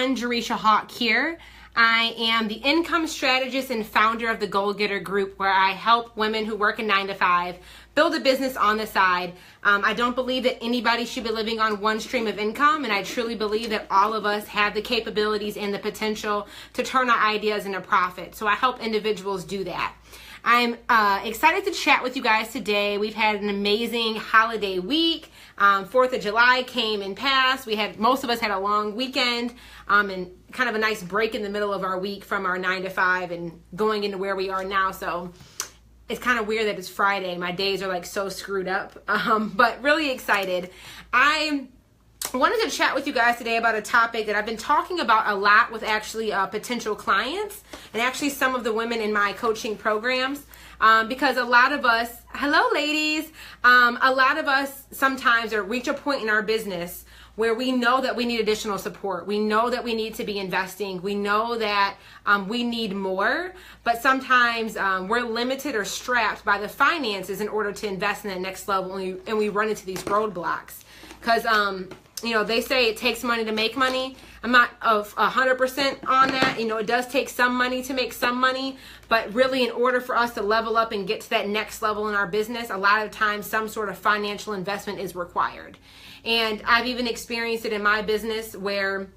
Jerisha Hawk here. I am the income strategist and founder of the Goal Getter Group, where I help women who work a 9-to-5 build a business on the side. I don't believe that anybody should be living on one stream of income, and I truly believe that all of us have the capabilities and the potential to turn our ideas into profit. So I help individuals do that. I'm excited to chat with you guys today. We've had an amazing holiday week. 4th of July came and passed. Most of us had a long weekend and kind of a nice break in the middle of our week from our 9-to-5 and going into where we are now. So it's kind of weird that it's Friday. My days are like so screwed up, but really excited. I wanted to chat with you guys today about a topic that I've been talking about a lot with actually potential clients and actually some of the women in my coaching programs, because a lot of us, hello ladies, a lot of us sometimes reach a point in our business where we know that we need additional support. We know that we need to be investing. We know that we need more, but sometimes we're limited or strapped by the finances in order to invest in the next level, and we run into these roadblocks. Because they say it takes money to make money. I'm not 100% on that. It does take some money to make some money, but really in order for us to level up and get to that next level in our business, a lot of times some sort of financial investment is required. And I've even experienced it in my business where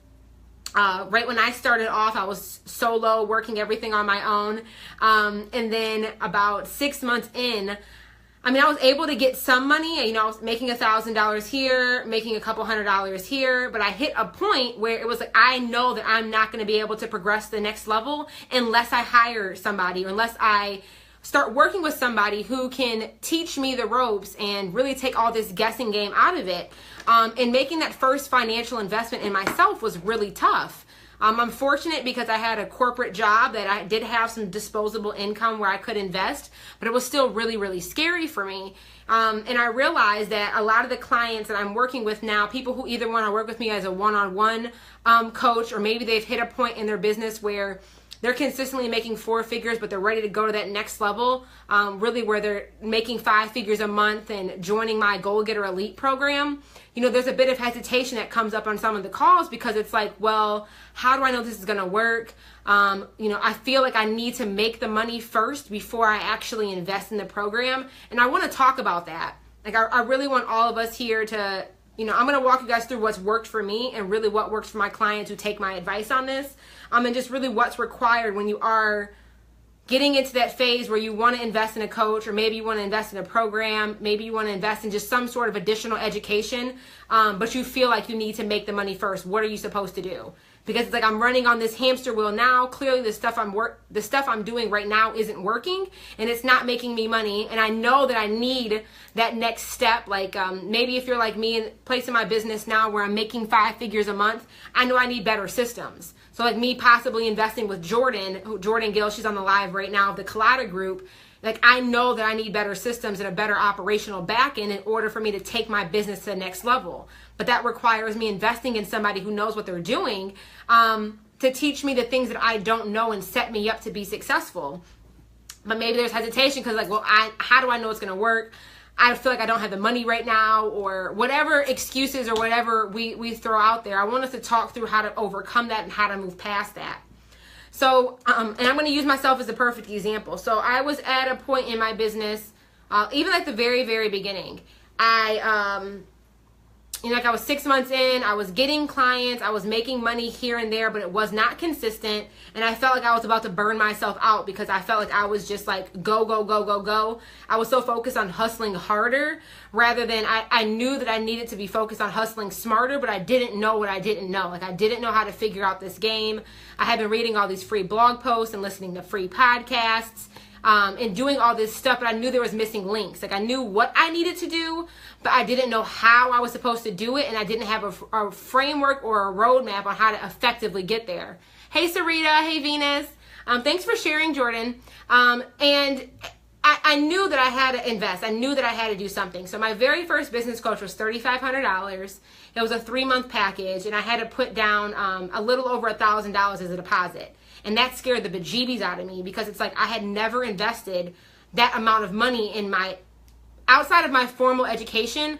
right when I started off, I was solo, working everything on my own. And then about 6 months in, I was able to get some money. I was making $1,000 here, making a couple $100 here, but I hit a point where it was like, I know that I'm not going to be able to progress to the next level unless I hire somebody, or unless I start working with somebody who can teach me the ropes and really take all this guessing game out of it. And making that first financial investment in myself was really tough. I'm fortunate because I had a corporate job that I did have some disposable income where I could invest, but it was still really, really scary for me. And I realized that a lot of the clients that I'm working with now, people who either want to work with me as a one-on-one coach, or maybe they've hit a point in their business where they're consistently making 4 figures, but they're ready to go to that next level, really where they're making 5 figures a month and joining my Goal Getter Elite program. There's a bit of hesitation that comes up on some of the calls because it's like, well, how do I know this is going to work? I feel like I need to make the money first before I actually invest in the program. And I want to talk about that. Like, I really want all of us here to, I'm going to walk you guys through what's worked for me and really what works for my clients who take my advice on this. And just really what's required when you are getting into that phase where you want to invest in a coach, or maybe you want to invest in a program, maybe you want to invest in just some sort of additional education, but you feel like you need to make the money first. What are you supposed to do? Because it's like, I'm running on this hamster wheel now. Clearly the stuff I'm doing right now isn't working, and it's not making me money. And I know that I need that next step. Like maybe if you're like me in place in my business now where I'm making 5 figures a month, I know I need better systems. So like me possibly investing with Jordan Gill, she's on the live right now of the Collada Group. Like, I know that I need better systems and a better operational back end in order for me to take my business to the next level. But that requires me investing in somebody who knows what they're doing to teach me the things that I don't know and set me up to be successful. But maybe there's hesitation because like, well, how do I know it's going to work? I feel like I don't have the money right now, or whatever excuses or whatever we throw out there. I want us to talk through how to overcome that and how to move past that. So, and I'm going to use myself as a perfect example. So I was at a point in my business, even at the very, very beginning. I was 6 months in, I was getting clients, I was making money here and there, but it was not consistent. And I felt like I was about to burn myself out because I felt like I was just like, go, go, go, go, go. I was so focused on hustling harder rather than I knew that I needed to be focused on hustling smarter, but I didn't know what I didn't know. Like, I didn't know how to figure out this game. I had been reading all these free blog posts and listening to free podcasts. And doing all this stuff, but I knew there was missing links. Like, I knew what I needed to do, but I didn't know how I was supposed to do it, and I didn't have a framework or a roadmap on how to effectively get there. Hey, Sarita. Hey, Venus. Thanks for sharing, Jordan. And I knew that I had to invest. I knew that I had to do something. So my very first business coach was $3,500. It was a 3-month package, and I had to put down a little over $1,000 as a deposit. And that scared the bejeebies out of me because it's like I had never invested that amount of money in outside of my formal education.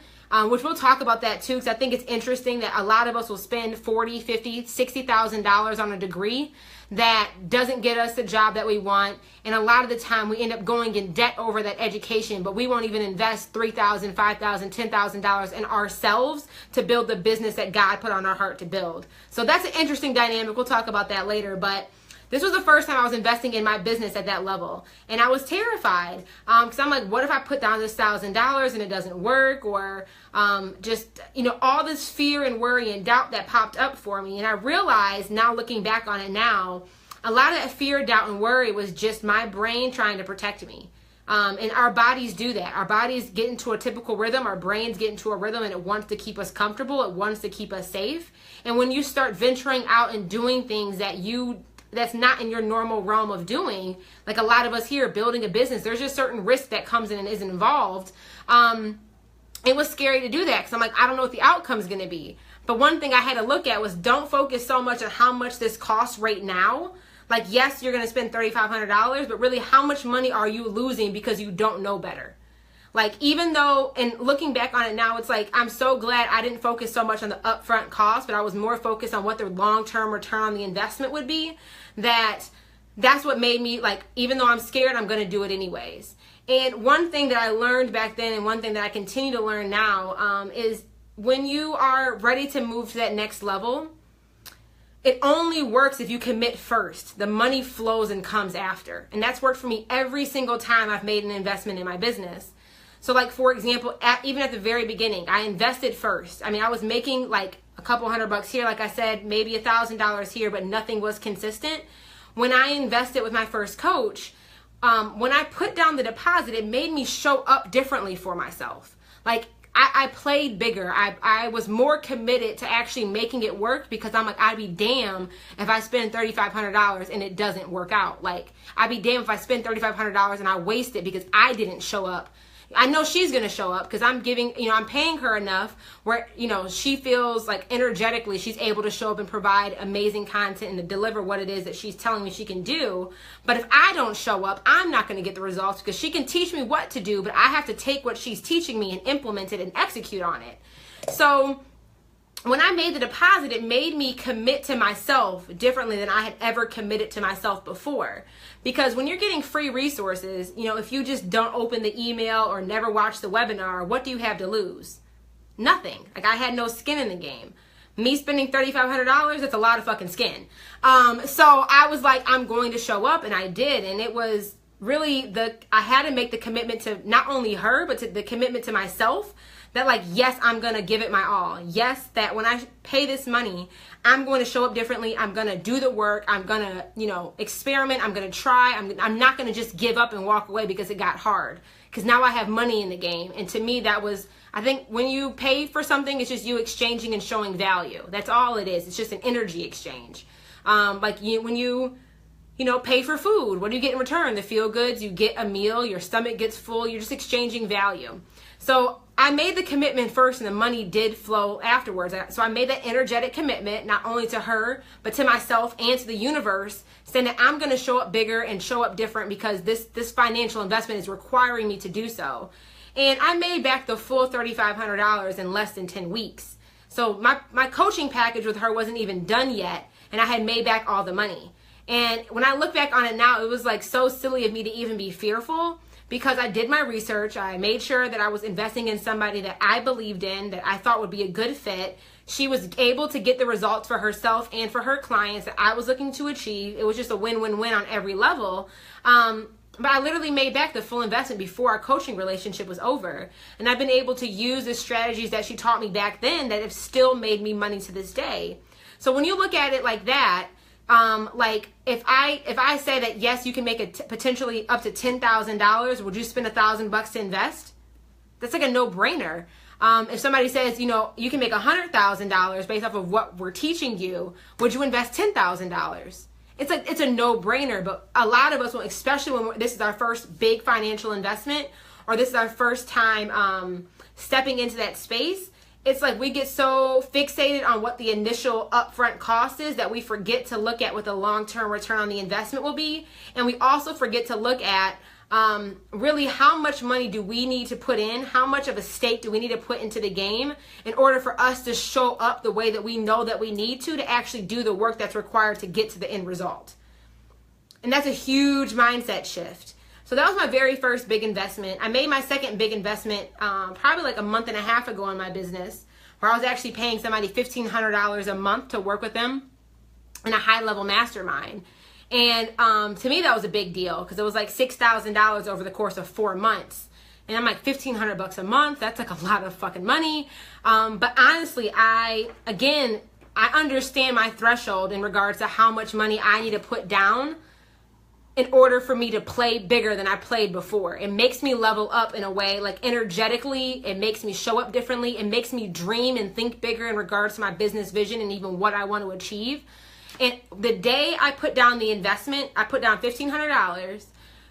which we'll talk about that too, because I think it's interesting that a lot of us will spend $40,000, $50,000, $60,000 on a degree that doesn't get us the job that we want. And a lot of the time we end up going in debt over that education, but we won't even invest $3,000, $5,000, $10,000 in ourselves to build the business that God put on our heart to build. So that's an interesting dynamic. We'll talk about that later, but this was the first time I was investing in my business at that level. And I was terrified because I'm like, what if I put down this $1,000 and it doesn't work? Or just, all this fear and worry and doubt that popped up for me. And I realized now, looking back on it now, a lot of that fear, doubt, and worry was just my brain trying to protect me. And our bodies do that. Our bodies get into a typical rhythm. Our brains get into a rhythm, and it wants to keep us comfortable. It wants to keep us safe. And when you start venturing out and doing things that's not in your normal realm of doing, like a lot of us here building a business, there's just certain risk that comes in and is involved. It was scary to do that because I'm like, I don't know what the outcome is going to be. But one thing I had to look at was, don't focus so much on how much this costs right now. Like, yes, you're going to spend $3,500, but really, how much money are you losing because you don't know better? Like, even though, and looking back on it now, it's like, I'm so glad I didn't focus so much on the upfront cost, but I was more focused on what the long-term return on the investment would be. That's what made me, like, even though I'm scared, I'm going to do it anyways. And one thing that I learned back then, and one thing that I continue to learn now, is when you are ready to move to that next level, it only works if you commit first. The money flows and comes after. And that's worked for me every single time I've made an investment in my business. So, like, for example, even at the very beginning, I invested first. I mean, I was making like a couple $100 here, like I said, maybe $1,000 here, but nothing was consistent. When I invested with my first coach, when I put down the deposit, it made me show up differently for myself. Like, I played bigger. I was more committed to actually making it work, because I'm like, I'd be damned if I spend $3,500 and it doesn't work out. Like, I'd be damned if I spend $3,500 and I waste it because I didn't show up. I know she's going to show up because I'm I'm paying her enough where, she feels like energetically she's able to show up and provide amazing content and to deliver what it is that she's telling me she can do. But if I don't show up, I'm not going to get the results, because she can teach me what to do, but I have to take what she's teaching me and implement it and execute on it. So when I made the deposit, it made me commit to myself differently than I had ever committed to myself before. Because when you're getting free resources, if you just don't open the email or never watch the webinar, what do you have to lose? Nothing. Like, I had no skin in the game. Me spending $3,500, that's a lot of fucking skin. So I was like, I'm going to show up, and I did. And it was really I had to make the commitment to not only her, but to the commitment to myself. That, like, yes, I'm going to give it my all. Yes, that when I pay this money, I'm going to show up differently. I'm going to do the work. I'm going to, experiment. I'm going to try. I'm not going to just give up and walk away because it got hard. Because now I have money in the game. And to me, that was, I think when you pay for something, it's just you exchanging and showing value. That's all it is. It's just an energy exchange. When you pay for food, what do you get in return? The feel goods, you get a meal, your stomach gets full, you're just exchanging value. So I made the commitment first, and the money did flow afterwards. So I made that energetic commitment, not only to her, but to myself and to the universe, saying that I'm going to show up bigger and show up different because this financial investment is requiring me to do so. And I made back the full $3,500 in less than 10 weeks. So my coaching package with her wasn't even done yet, and I had made back all the money. And when I look back on it now, it was like so silly of me to even be fearful, because I did my research. I made sure that I was investing in somebody that I believed in, that I thought would be a good fit. She was able to get the results for herself and for her clients that I was looking to achieve. It was just a win-win-win on every level. But I literally made back the full investment before our coaching relationship was over. And I've been able to use the strategies that she taught me back then that have still made me money to this day. So when you look at it like that, like if I say that yes, you can make it potentially up to $10,000, would you spend $1,000 to invest? That's like a no-brainer. If somebody says, you can make $100,000 based off of what we're teaching you, would you invest $10,000? It's a no-brainer. But a lot of us, especially when this is our first big financial investment, or this is our first time stepping into that space, it's like we get so fixated on what the initial upfront cost is that we forget to look at what the long-term return on the investment will be. And we also forget to look at really how much money do we need to put in, how much of a stake do we need to put into the game in order for us to show up the way that we know that we need to actually do the work that's required to get to the end result. And that's a huge mindset shift. So that was my very first big investment. I made my second big investment probably like a month and a half ago in my business, where I was actually paying somebody $1,500 a month to work with them in a high-level mastermind. And to me, that was a big deal because it was like $6,000 over the course of 4 months. And I'm like, $1,500 a month, that's like a lot of fucking money. But honestly, I understand my threshold in regards to how much money I need to put down in order for me to play bigger than I played before. It makes me level up in a way, like energetically, it makes me show up differently, it makes me dream and think bigger in regards to my business vision and even what I want to achieve. And the day I put down the investment, I put down $1,500.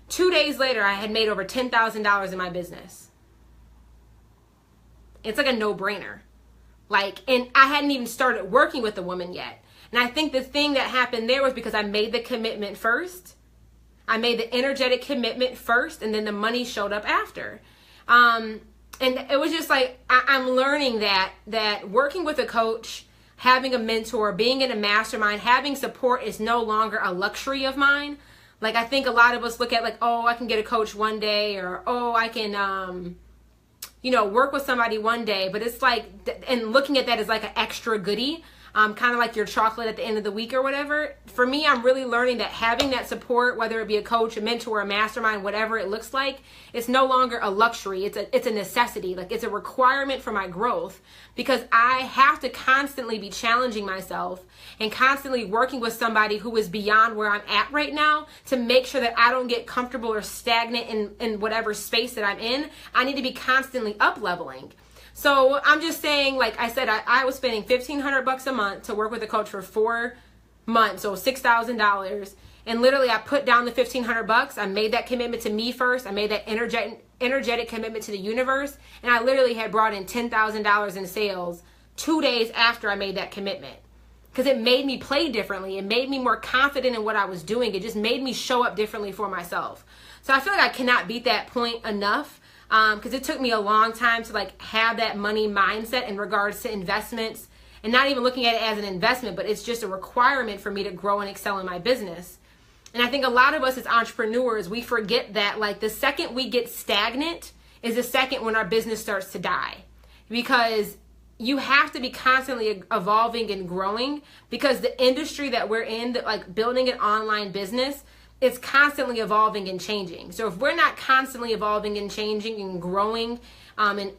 2 days later, I had made over $10,000 in my business. It's like a no-brainer. And I hadn't even started working with the woman yet. And I think the thing that happened there was because I made the commitment first. I made the energetic commitment first, and then the money showed up after. And it was just like, I'm learning that working with a coach, having a mentor, being in a mastermind, having support is no longer a luxury of mine. Like, I think a lot of us look at like, oh, I can get a coach one day, or, oh, I can, work with somebody one day. But it's like, and looking at that as like an extra goodie, kind of like your chocolate at the end of the week or whatever. For me, I'm really learning that having that support, whether it be a coach, a mentor, a mastermind, whatever it looks like, it's no longer a luxury. It's a necessity. Like, it's a requirement for my growth, because I have to constantly be challenging myself and constantly working with somebody who is beyond where I'm at right now to make sure that I don't get comfortable or stagnant in whatever space that I'm in. I need to be constantly up leveling. So I'm just saying, like I said, I was spending $1,500 a month to work with a coach for 4 months, so $6,000. And literally, I put down the $1,500. I made that commitment to me first. I made that energetic commitment to the universe. And I literally had brought in $10,000 in sales 2 days after I made that commitment. Because it made me play differently. It made me more confident in what I was doing. It just made me show up differently for myself. So I feel like I cannot beat that point enough. Because it took me a long time to like have that money mindset in regards to investments, and not even looking at it as an investment, but it's just a requirement for me to grow and excel in my business. And I think a lot of us as entrepreneurs, we forget that like the second we get stagnant is the second when our business starts to die, because you have to be constantly evolving and growing, because the industry that we're in, like building an online business, it's constantly evolving and changing. So if we're not constantly evolving and changing and growing, and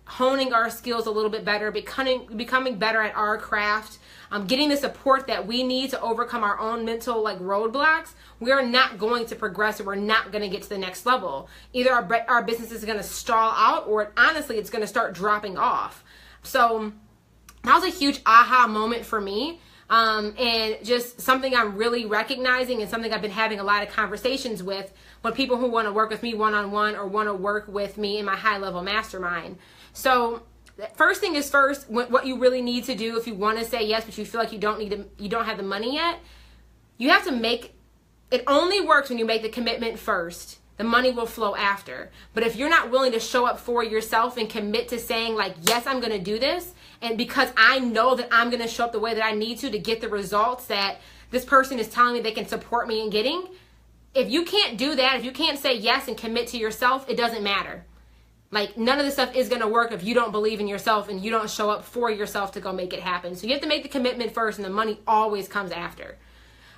honing our skills a little bit better, becoming better at our craft, getting the support that we need to overcome our own mental like roadblocks, we're not going to progress, and we're not going to get to the next level. Either our business is going to stall out, or honestly, it's going to start dropping off. So that was a huge aha moment for me. And just something I'm really recognizing, and something I've been having a lot of conversations with people who want to work with me one-on-one, or want to work with me in my high-level mastermind. So first thing is first, what you really need to do if you want to say yes, but you feel like you don't have the money yet, you have to it only works when you make the commitment first. The money will flow after. But if you're not willing to show up for yourself and commit to saying like, yes, I'm going to do this, and because I know that I'm going to show up the way that I need to get the results that this person is telling me they can support me in getting, if you can't do that, if you can't say yes and commit to yourself, it doesn't matter. Like, none of this stuff is going to work if you don't believe in yourself and you don't show up for yourself to go make it happen. So you have to make the commitment first, and the money always comes after.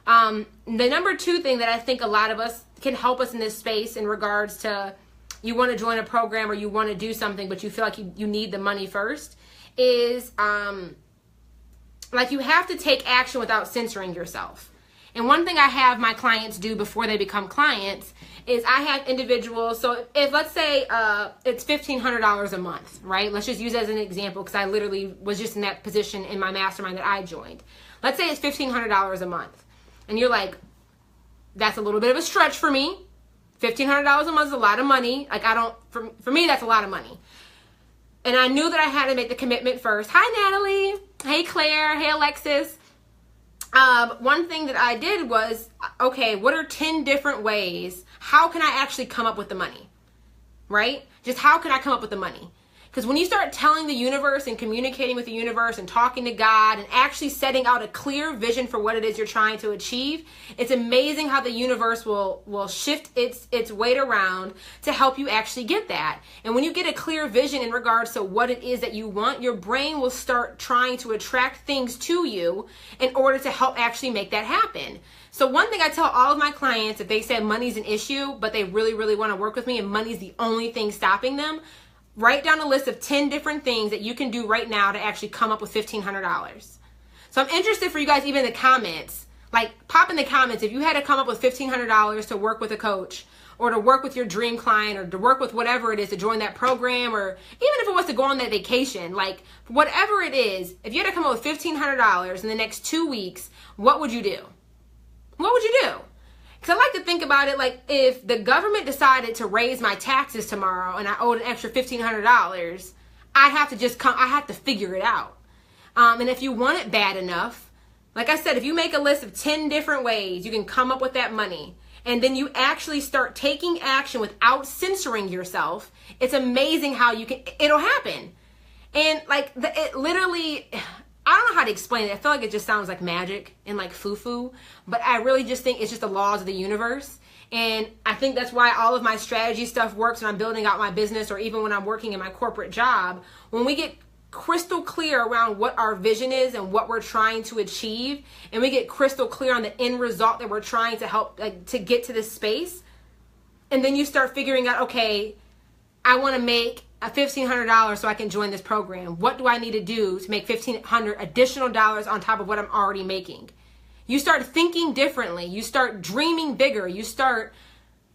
The number 2 thing that I think a lot of us can help us in this space in regards to you want to join a program or you want to do something, but you feel like you need the money first, is like you have to take action without censoring yourself. And one thing I have my clients do before they become clients is I have individuals, so if let's say it's $1,500 a month, right? Let's just use it as an example, because I literally was just in that position in my mastermind that I joined. Let's say it's $1,500 a month. And you're like, that's a little bit of a stretch for me. $1,500 a month is a lot of money. Like, for me, that's a lot of money. And I knew that I had to make the commitment first. Hi, Natalie. Hey, Claire. Hey, Alexis. One thing that I did was, okay, what are 10 different ways? How can I actually come up with the money? Right? Just how can I come up with the money? Because when you start telling the universe and communicating with the universe and talking to God and actually setting out a clear vision for what it is you're trying to achieve, it's amazing how the universe will shift its weight around to help you actually get that. And when you get a clear vision in regards to what it is that you want, your brain will start trying to attract things to you in order to help actually make that happen. So one thing I tell all of my clients, if they say money's an issue, but they really, really want to work with me and money's the only thing stopping them, write down a list of 10 different things that you can do right now to actually come up with $1,500. So I'm interested for you guys, even in the comments, like pop in the comments, if you had to come up with $1,500 to work with a coach or to work with your dream client or to work with whatever it is to join that program, or even if it was to go on that vacation, like whatever it is, if you had to come up with $1,500 in the next 2 weeks, what would you do? What would you do? Because I like to think about it like if the government decided to raise my taxes tomorrow and I owed an extra $1,500, I'd have to just I have to figure it out. And if you want it bad enough, like I said, if you make a list of 10 different ways you can come up with that money, and then you actually start taking action without censoring yourself, it's amazing how it'll happen. And like it literally, I don't know how to explain it. I feel like it just sounds like magic and like foo-foo, but I really just think it's just the laws of the universe. And I think that's why all of my strategy stuff works when I'm building out my business, or even when I'm working in my corporate job. When we get crystal clear around what our vision is and what we're trying to achieve, and we get crystal clear on the end result that we're trying to help, like, to get to this space, and then you start figuring out, okay, I want to make $1,500 so I can join this program. What do I need to do to make $1,500 additional dollars on top of what I'm already making? You start thinking differently. You start dreaming bigger. You start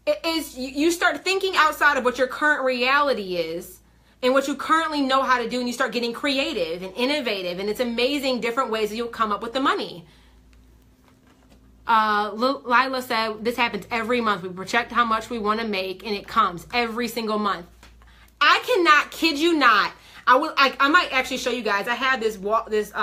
thinking outside of what your current reality is and what you currently know how to do, and you start getting creative and innovative, and it's amazing different ways that you'll come up with the money. Lila said, this happens every month. We project how much we want to make, and it comes every single month. I cannot kid you not. I might actually show you guys. I have this thing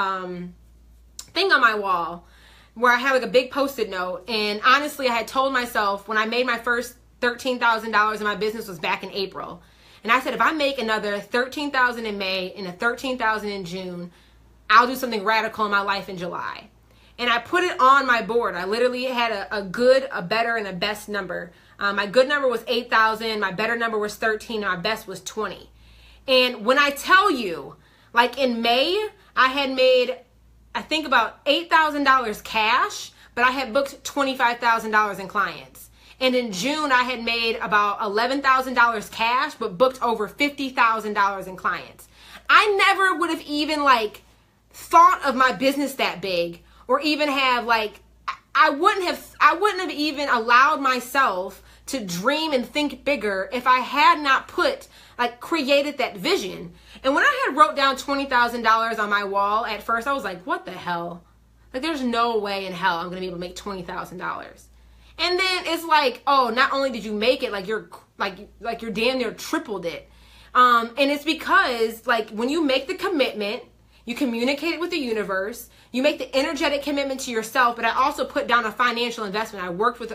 on my wall where I have like a big Post-it note. And honestly, I had told myself when I made my first $13,000 in my business was back in April. And I said, if I make another $13,000 in May and a $13,000 in June, I'll do something radical in my life in July. And I put it on my board. I literally had a good, a better, and a best number. My good number was 8,000. My better number was 13. And my best was 20. And when I tell you, like in May, I had made, I think about $8,000 cash, but I had booked $25,000 in clients. And in June, I had made about $11,000 cash, but booked over $50,000 in clients. I never would have even like thought of my business that big, or even have like, I wouldn't have even allowed myself to dream and think bigger if I had not created that vision. And when I had wrote down $20,000 on my wall, at first I was like, what the hell? Like, there's no way in hell I'm going to be able to make $20,000. And then it's like, oh, not only did you make it, like you're damn near tripled it. And it's because like when you make the commitment, you communicate it with the universe, you make the energetic commitment to yourself. But I also put down a financial investment.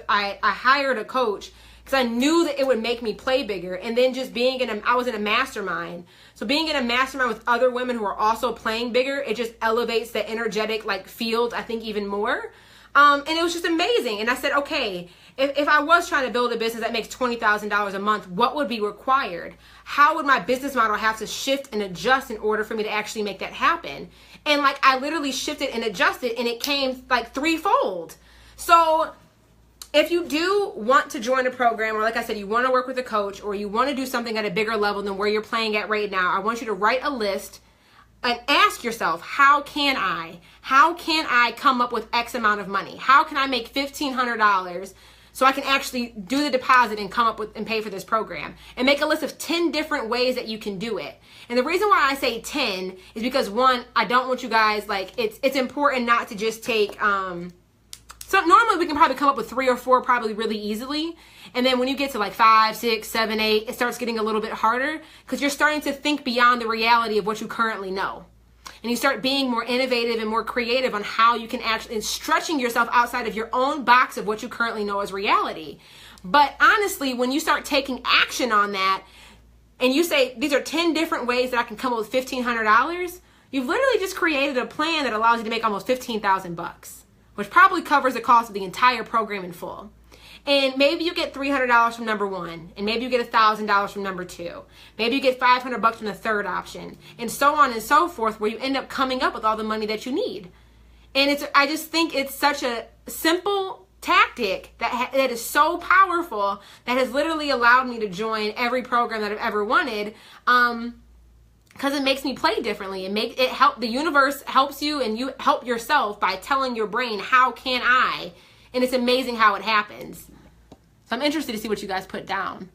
I hired a coach because I knew that it would make me play bigger. And then just I was in a mastermind. So being in a mastermind with other women who are also playing bigger, it just elevates the energetic like field, I think, even more. And it was just amazing. And I said, okay, if I was trying to build a business that makes $20,000 a month, what would be required? How would my business model have to shift and adjust in order for me to actually make that happen? And like, I literally shifted and adjusted, and it came like threefold. So if you do want to join a program, or like I said, you want to work with a coach, or you want to do something at a bigger level than where you're playing at right now, I want you to write a list and ask yourself, how can I come up with X amount of money? How can I make $1,500 so I can actually do the deposit and come up with and pay for this program? And make a list of 10 different ways that you can do it. And the reason why I say 10 is because, one, I don't want you guys, like, it's important not to just take So normally we can probably come up with 3 or 4 probably really easily. And then when you get to like 5, 6, 7, 8, it starts getting a little bit harder because you're starting to think beyond the reality of what you currently know. And you start being more innovative and more creative on how you can actually, and stretching yourself outside of your own box of what you currently know as reality. But honestly, when you start taking action on that and you say, these are 10 different ways that I can come up with $1,500, you've literally just created a plan that allows you to make almost $15,000, which probably covers the cost of the entire program in full. And maybe you get $300 from number 1, and maybe you get $1,000 from number 2. Maybe you get $500 from the third option, and so on and so forth, where you end up coming up with all the money that you need. And I just think it's such a simple tactic that is so powerful that has literally allowed me to join every program that I've ever wanted. Because it makes me play differently. The universe helps you, and you help yourself by telling your brain, how can I? And it's amazing how it happens. So I'm interested to see what you guys put down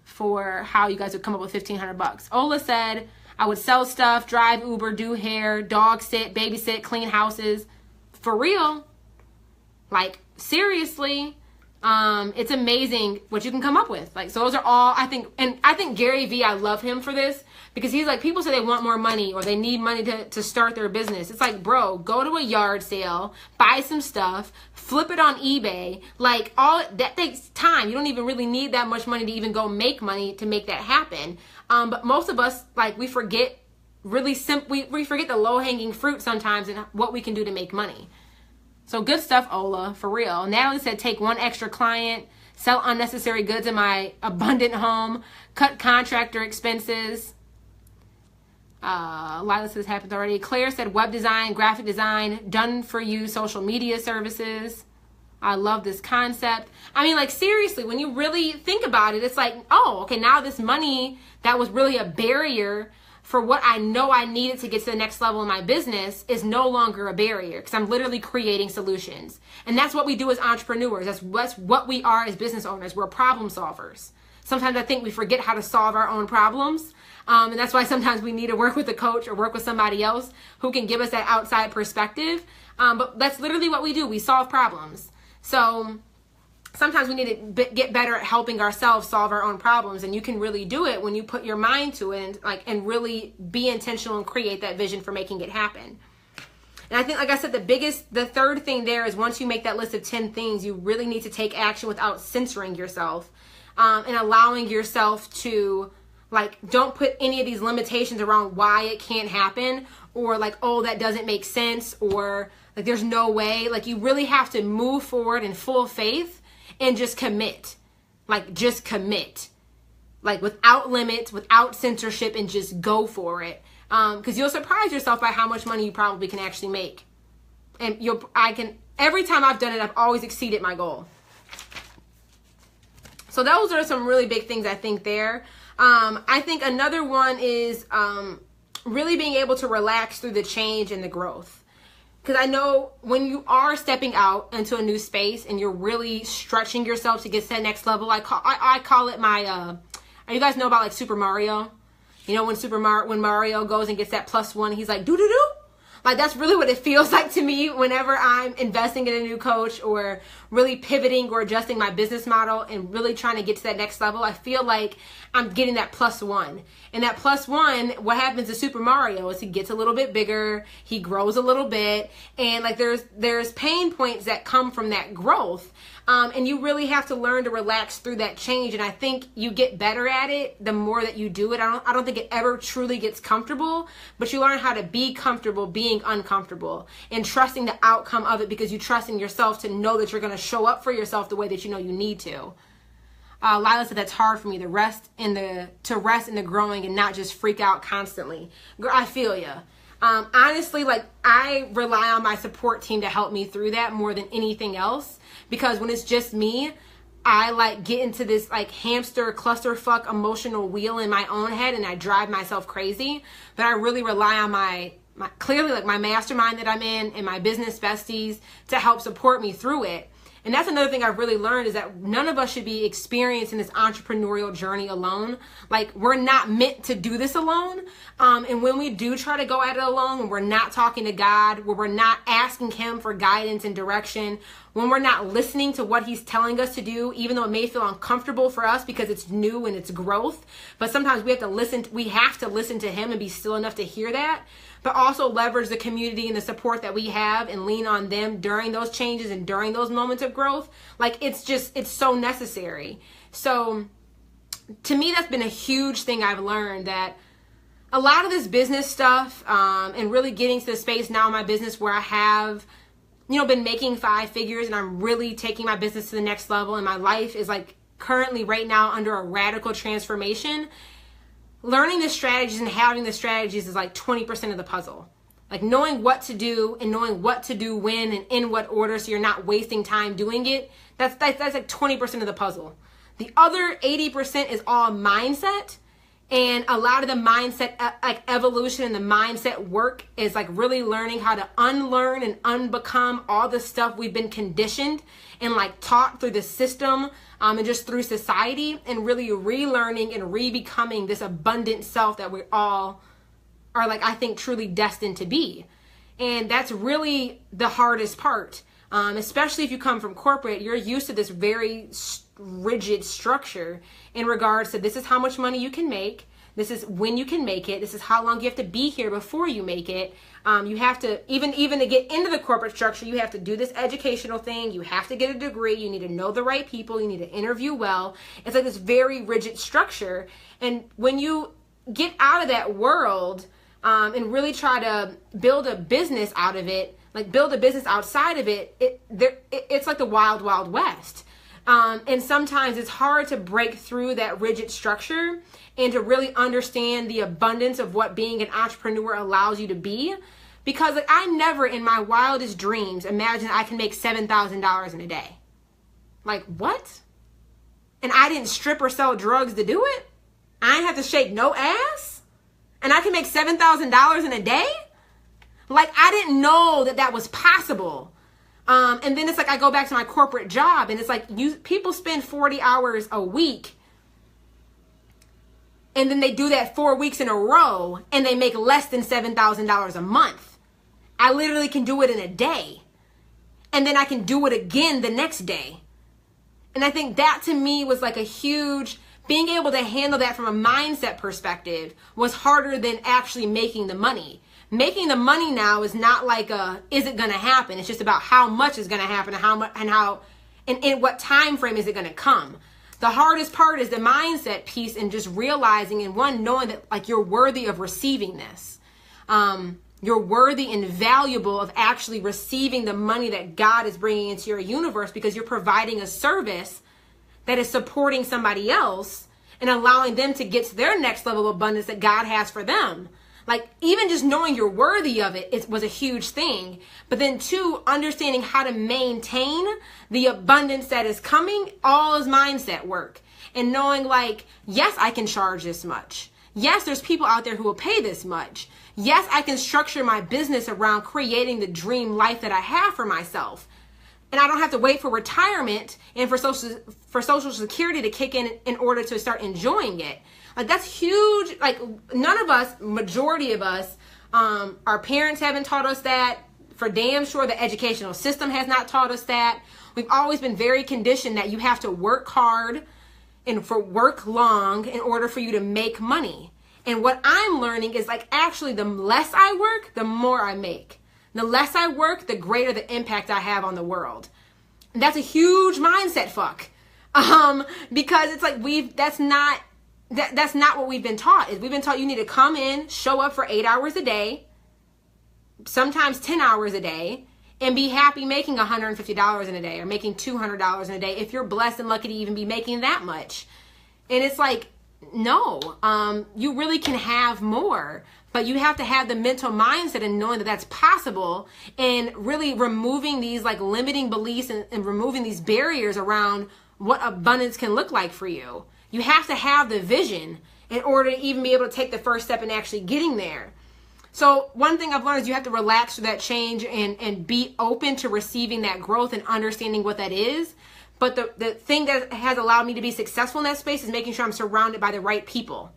for how you guys would come up with $1,500. Ola said, I would sell stuff, drive Uber, do hair, dog sit, babysit, clean houses. For real. Like, seriously. It's amazing what you can come up with. Like, so those are all, I think Gary Vee, I love him for this, because he's like, people say they want more money or they need money to start their business. It's like, bro, go to a yard sale, buy some stuff, flip it on eBay. Like, all that takes time. You don't even really need that much money to even go make money to make that happen. But most of us, like, we forget we forget the low-hanging fruit sometimes and what we can do to make money. So good stuff, Ola, for real. Natalie said, take 1 extra client, sell unnecessary goods in my abundant home, cut contractor expenses. Lila says, happened already. Claire said, web design, graphic design, done for you, social media services. I love this concept. I mean, like, seriously, when you really think about it, it's like, oh, okay, now this money that was really a barrier for what I know I needed to get to the next level in my business is no longer a barrier, because I'm literally creating solutions. And that's what we do as entrepreneurs. That's what we are as business owners. We're problem solvers. Sometimes I think we forget how to solve our own problems. And that's why sometimes we need to work with a coach or work with somebody else who can give us that outside perspective. But that's literally what we do. We solve problems. So sometimes we need to get better at helping ourselves solve our own problems, and you can really do it when you put your mind to it and really be intentional and create that vision for making it happen. And I think, like I said, the third thing there is, once you make that list of 10 things, you really need to take action without censoring yourself, and allowing yourself to, like, don't put any of these limitations around why it can't happen, or like, oh, that doesn't make sense, or like, there's no way. Like, you really have to move forward in full faith and just commit. Like, just commit. Like, without limits, without censorship, and just go for it. Because you'll surprise yourself by how much money you probably can actually make. And every time I've done it, I've always exceeded my goal. So those are some really big things I think there. I think another one is really being able to relax through the change and the growth. Because I know when you are stepping out into a new space and you're really stretching yourself to get to that next level, I call it my, you guys know about like Super Mario? You know, when Mario goes and gets that +1, he's like, doo-doo-doo. Like, that's really what it feels like to me whenever I'm investing in a new coach or really pivoting or adjusting my business model and really trying to get to that next level. I feel like I'm getting that +1. And that +1, what happens to Super Mario is he gets a little bit bigger, he grows a little bit, and like there's pain points that come from that growth. And you really have to learn to relax through that change. And I think you get better at it the more that you do it. I don't think it ever truly gets comfortable, but you learn how to be comfortable being uncomfortable and trusting the outcome of it, because you trust in yourself to know that you're going to show up for yourself the way that you know you need to. Lila said, that's hard for me to rest in the growing and not just freak out constantly. Girl, I feel ya. Honestly, like, I rely on my support team to help me through that more than anything else, because when it's just me, I like get into this like hamster clusterfuck emotional wheel in my own head, and I drive myself crazy. But I really rely on my clearly, like, my mastermind that I'm in and my business besties to help support me through it. And that's another thing I've really learned, is that none of us should be experiencing this entrepreneurial journey alone. Like, we're not meant to do this alone. And when we do try to go at it alone, when we're not talking to God, when we're not asking him for guidance and direction, when we're not listening to what he's telling us to do, even though it may feel uncomfortable for us because it's new and it's growth, but sometimes we have to listen to him and be still enough to hear that, but also leverage the community and the support that we have and lean on them during those changes and during those moments of growth. Like, it's so necessary. So to me, that's been a huge thing I've learned, that a lot of this business stuff, and really getting to the space now in my business where I have, been making 5 figures, and I'm really taking my business to the next level, and my life is like currently right now under a radical transformation. Learning the strategies and having the strategies is like 20% of the puzzle. Like, knowing what to do and knowing what to do when and in what order, so you're not wasting time doing it. That's like 20% of the puzzle. The other 80% is all mindset. And a lot of the mindset, like evolution and the mindset work, is like really learning how to unlearn and unbecome all the stuff we've been conditioned and like taught through the system, and just through society, and really relearning and re-becoming this abundant self that we all are, like, I think, truly destined to be. And that's really the hardest part, especially if you come from corporate. You're used to this very rigid structure in regards to, this is how much money you can make, this is when you can make it, this is how long you have to be here before you make it. You have to, even to get into the corporate structure, you have to do this educational thing, you have to get a degree, you need to know the right people, you need to interview well. It's like this very rigid structure. And when you get out of that world, and really try to build a business out of it, like build a business outside of it, it's like the wild, wild west. And sometimes it's hard to break through that rigid structure and to really understand the abundance of what being an entrepreneur allows you to be. Because, like, I never in my wildest dreams imagined I can make $7,000 in a day. Like, what? And I didn't strip or sell drugs to do it? I didn't have to shake no ass? And I can make $7,000 in a day? Like, I didn't know that was possible. And then it's like I go back to my corporate job, and it's like people spend 40 hours a week, and then they do that 4 weeks in a row, and they make less than $7,000 a month. I literally can do it in a day, and then I can do it again the next day. And I think that, to me, was like a huge, being able to handle that from a mindset perspective was harder than actually making the money. Making the money now is not like is it going to happen? It's just about how much is going to happen, and in what time frame is it going to come. The hardest part is the mindset piece, and just realizing, and knowing that, like, you're worthy of receiving this. You're worthy and valuable of actually receiving the money that God is bringing into your universe, because you're providing a service that is supporting somebody else and allowing them to get to their next level of abundance that God has for them. Like, even just knowing you're worthy of it was a huge thing. But then, 2, understanding how to maintain the abundance that is coming, all is mindset work. And knowing, like, yes, I can charge this much. Yes, there's people out there who will pay this much. Yes, I can structure my business around creating the dream life that I have for myself. And I don't have to wait for retirement and for Social Security to kick in order to start enjoying it. Like, that's huge. Like, none of us, majority of us, our parents haven't taught us that. For damn sure, the educational system has not taught us that. We've always been very conditioned that you have to work hard and work long in order for you to make money. And what I'm learning is, like, actually, the less I work, the more I make. The less I work, the greater the impact I have on the world. And that's a huge mindset fuck. Because it's like that's not what we've been taught. We've been taught you need to come in, show up for 8 hours a day, sometimes 10 hours a day, and be happy making $150 in a day or making $200 in a day if you're blessed and lucky to even be making that much. And it's like, no, you really can have more, but you have to have the mental mindset and knowing that that's possible, and really removing these, like, limiting beliefs and removing these barriers around what abundance can look like for you. You have to have the vision in order to even be able to take the first step in actually getting there. So one thing I've learned is you have to relax through that change and be open to receiving that growth and understanding what that is. But the thing that has allowed me to be successful in that space is making sure I'm surrounded by the right people.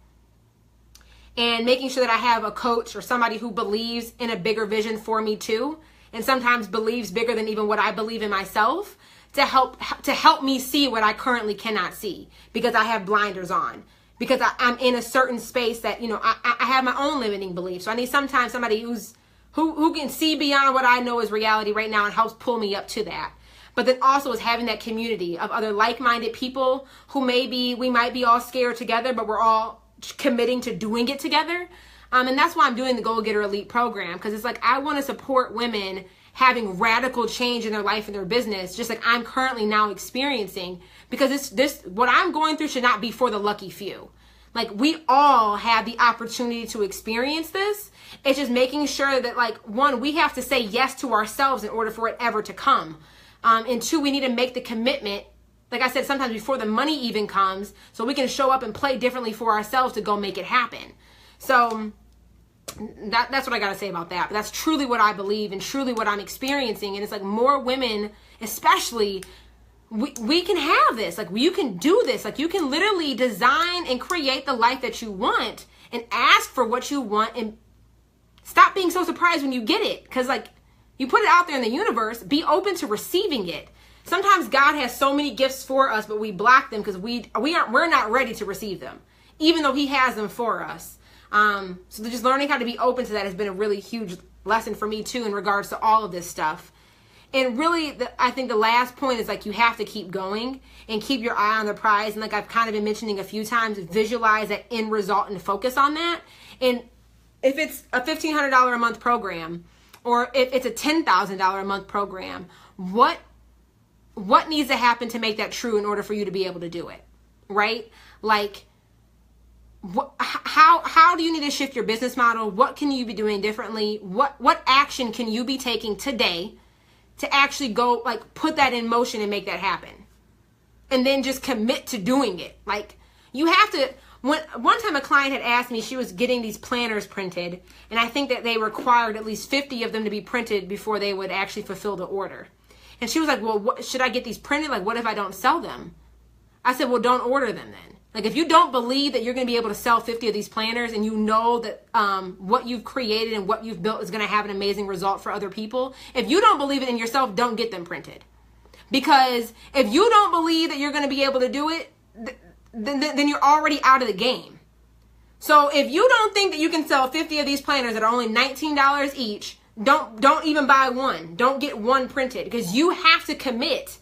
And making sure that I have a coach or somebody who believes in a bigger vision for me too. And sometimes believes bigger than even what I believe in myself to help me see what I currently cannot see because I have blinders on. Because I'm in a certain space that, you know, I have my own limiting beliefs. So I need sometimes somebody who can see beyond what I know is reality right now and helps pull me up to that. But then also is having that community of other like-minded people who we might be all scared together, but we're all committing to doing it together. And that's why I'm doing the Goal Getter Elite program, because it's like I want to support women having radical change in their life and their business, just like I'm currently now experiencing, because what I'm going through should not be for the lucky few. Like, we all have the opportunity to experience this. It's just making sure that, like, one, we have to say yes to ourselves in order for it ever to come. And two, we need to make the commitment, like I said, sometimes before the money even comes, so we can show up and play differently for ourselves to go make it happen. So that's what I got to say about that. But that's truly what I believe and truly what I'm experiencing. And it's like more women, especially, we can have this. Like, you can do this. Like, you can literally design and create the life that you want and ask for what you want and stop being so surprised when you get it. Because, like, you put it out there in the universe, be open to receiving it. Sometimes God has so many gifts for us, but we block them because we're not ready to receive them, even though he has them for us. So just learning how to be open to that has been a really huge lesson for me too in regards to all of this stuff. And really, I think the last point is, like, you have to keep going and keep your eye on the prize. And like I've kind of been mentioning a few times, visualize that end result and focus on that. And if it's a $1,500 a month program, or if it's a $10,000 a month program, what needs to happen to make that true in order for you to be able to do it, right? Like, how do you need to shift your business model? What can you be doing differently? What action can you be taking today to actually go, like, put that in motion and make that happen? And then just commit to doing it. Like, you have to. One time a client had asked me, she was getting these planners printed, and I think that they required at least 50 of them to be printed before they would actually fulfill the order. And she was like, well, should I get these printed? Like, what if I don't sell them? I said, well, don't order them then. Like, if you don't believe that you're going to be able to sell 50 of these planners, and you know that what you've created and what you've built is going to have an amazing result for other people, if you don't believe it in yourself, don't get them printed. Because if you don't believe that you're going to be able to do it, then you're already out of the game. So if you don't think that you can sell 50 of these planners that are only $19 each, don't even buy one. Don't get one printed, because you have to commit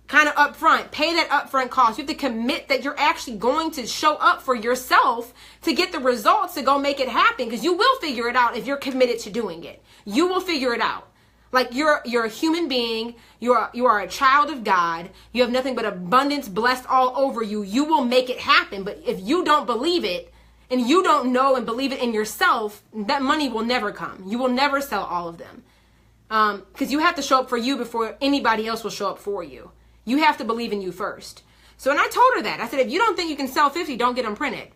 kind of upfront, pay that upfront cost. You have to commit that you're actually going to show up for yourself to get the results to go make it happen, because you will figure it out if you're committed to doing it. You will figure it out. Like, you're a human being. You are a child of God. You have nothing but abundance blessed all over you. You will make it happen. But if you don't believe it, and you don't know and believe it in yourself, that money will never come. You will never sell all of them. Because you have to show up for you before anybody else will show up for you. You have to believe in you first. So, and I told her that. I said, if you don't think you can sell 50, don't get them printed.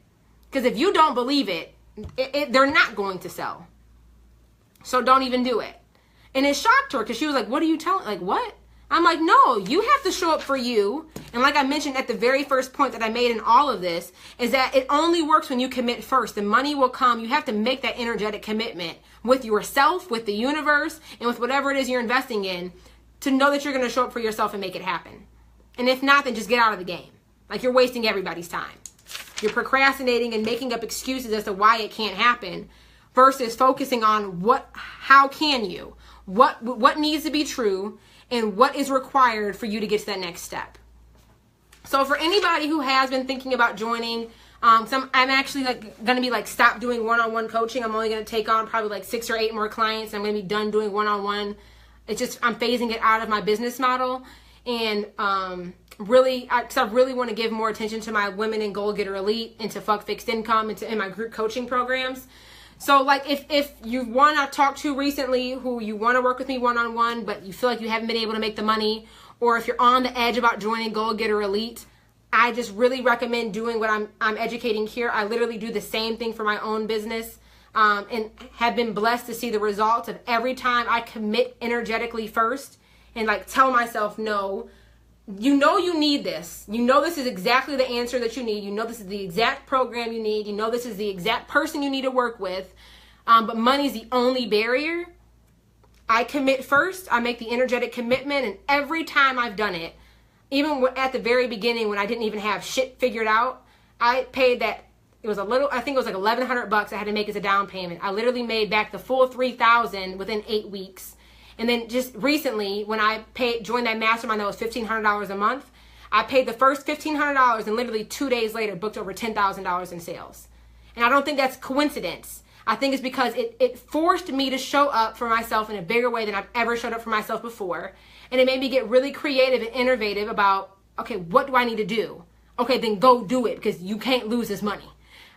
Because if you don't believe it, they're not going to sell. So don't even do it. And it shocked her, because she was like, what are you telling? Like, what? I'm like, no, you have to show up for you. And like I mentioned at the very first point that I made in all of this, is that it only works when you commit first. The money will come. You have to make that energetic commitment with yourself, with the universe, and with whatever it is you're investing in, to know that you're going to show up for yourself and make it happen. And if not, then just get out of the game. Like, you're wasting everybody's time. You're procrastinating and making up excuses as to why it can't happen, versus focusing on how can you? What needs to be true, and what is required for you to get to that next step. So for anybody who has been thinking about joining, I'm actually going to be stop doing one-on-one coaching. I'm only going to take on probably 6 or 8 more clients. I'm going to be done doing one-on-one. It's just, I'm phasing it out of my business model. And really, because I really want to give more attention to my Women in Goal Getter Elite, and to Fuck Fixed Income, and to in my group coaching programs. So if you want to talk to recently who you want to work with me one-on-one, but you feel like you haven't been able to make the money, or if you're on the edge about joining Goal Getter Elite, I just really recommend doing what I'm educating here. I literally do the same thing for my own business. and have been blessed to see the results of every time I commit energetically first and like tell myself, no, you know you need this. You know this is exactly the answer that you need. You know this is the exact program you need. You know this is the exact person you need to work with. But money's the only barrier. I commit first. I make the energetic commitment, and every time I've done it, even at the very beginning when I didn't even have shit figured out, I paid that. It was a little, I think it was like $1,100 I had to make as a down payment. I literally made back the full $3,000 within 8 weeks. And then just recently, when I joined that mastermind that was $1,500 a month, I paid the first $1,500 and literally 2 days later booked over $10,000 in sales. And I don't think that's coincidence. I think it's because it forced me to show up for myself in a bigger way than I've ever showed up for myself before. And it made me get really creative and innovative about, okay, what do I need to do? Okay, then go do it, because you can't lose this money.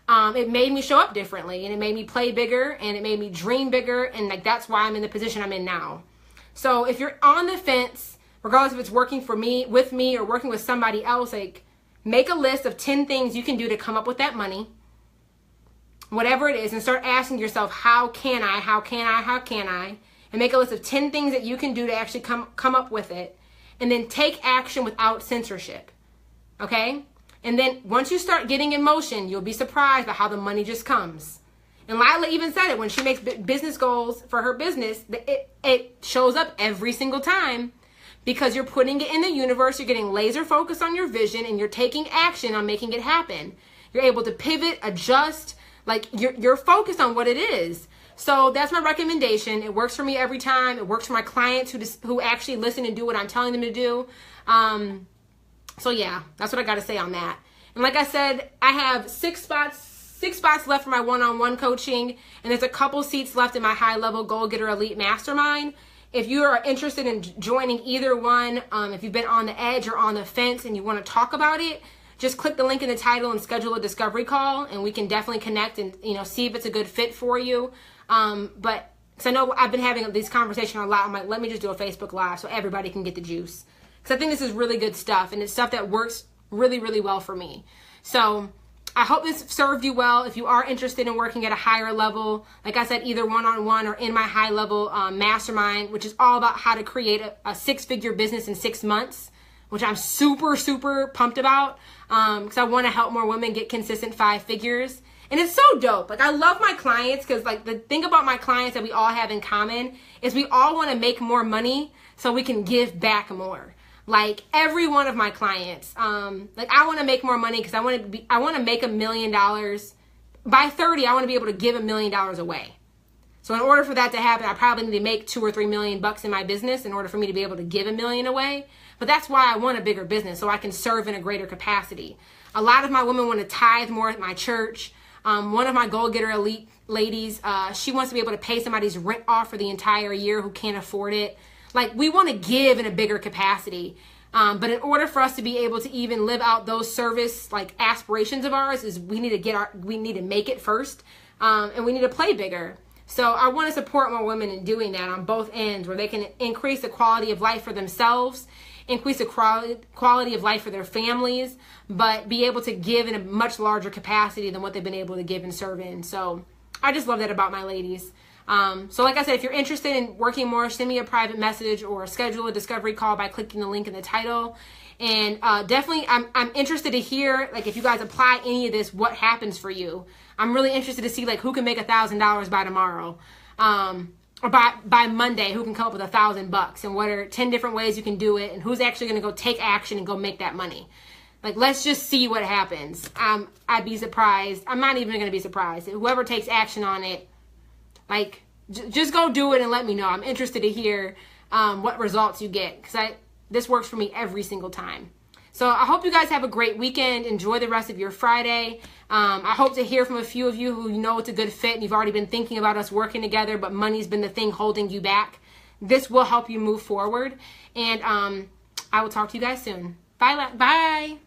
It made me show up differently, and it made me play bigger, and it made me dream bigger, and like that's why I'm in the position I'm in now. So if you're on the fence, regardless if it's working for me, with me, or working with somebody else, like make a list of 10 things you can do to come up with that money, whatever it is, and start asking yourself, how can I, and make a list of 10 things that you can do to actually come up with it, and then take action without censorship, okay? And then once you start getting in motion, you'll be surprised by how the money just comes. And Lila even said it when she makes business goals for her business, it shows up every single time because you're putting it in the universe, you're getting laser focused on your vision, and you're taking action on making it happen. You're able to pivot, adjust, like you're focused on what it is. So that's my recommendation. It works for me every time. It works for my clients who actually listen and do what I'm telling them to do. So yeah, that's what I got to say on that. And like I said, I have six spots left for my one-on-one coaching, and there's a couple seats left in my high-level Goal Getter Elite Mastermind. If you are interested in joining either one, if you've been on the edge or on the fence and you want to talk about it, just click the link in the title and schedule a discovery call, and we can definitely connect and see if it's a good fit for you. But because I know I've been having these conversations a lot, I'm like, let me just do a Facebook Live so everybody can get the juice. Because I think this is really good stuff, and it's stuff that works really, really well for me. So I hope this served you well. If you are interested in working at a higher level, like I said, either one-on-one or in my high-level mastermind, which is all about how to create a six-figure business in 6 months, which I'm super, super pumped about, because I want to help more women get consistent 5 figures. And it's so dope. Like, I love my clients, because like the thing about my clients that we all have in common is we all want to make more money so we can give back more. Like every one of my clients, like I want to make more money because I want to make $1 million by 30. I want to be able to give $1 million away. So in order for that to happen, I probably need to make $2 or $3 million in my business in order for me to be able to give $1 million away. But that's why I want a bigger business, so I can serve in a greater capacity. A lot of my women want to tithe more at my church. One of my Goal Getter Elite ladies, she wants to be able to pay somebody's rent off for the entire year who can't afford it. Like, we want to give in a bigger capacity. But in order for us to be able to even live out those service like aspirations of ours, is we need to make it first. And we need to play bigger. So I want to support more women in doing that on both ends, where they can increase the quality of life for themselves, increase the quality of life for their families, but be able to give in a much larger capacity than what they've been able to give and serve in. So I just love that about my ladies. So like I said, if you're interested in working more, send me a private message or schedule a discovery call by clicking the link in the title. And definitely, I'm interested to hear, like, if you guys apply any of this, what happens for you. I'm really interested to see, like, who can make $1,000 by tomorrow, or by Monday, who can come up with $1,000, and what are 10 different ways you can do it, and who's actually going to go take action and go make that money. Like, let's just see what happens. I'd be surprised. I'm not even going to be surprised. Whoever takes action on it, like, just go do it and let me know. I'm interested to hear what results you get, because this works for me every single time. So I hope you guys have a great weekend. Enjoy the rest of your Friday. I hope to hear from a few of you who know it's a good fit and you've already been thinking about us working together, but money's been the thing holding you back. This will help you move forward. And I will talk to you guys soon. Bye. Bye.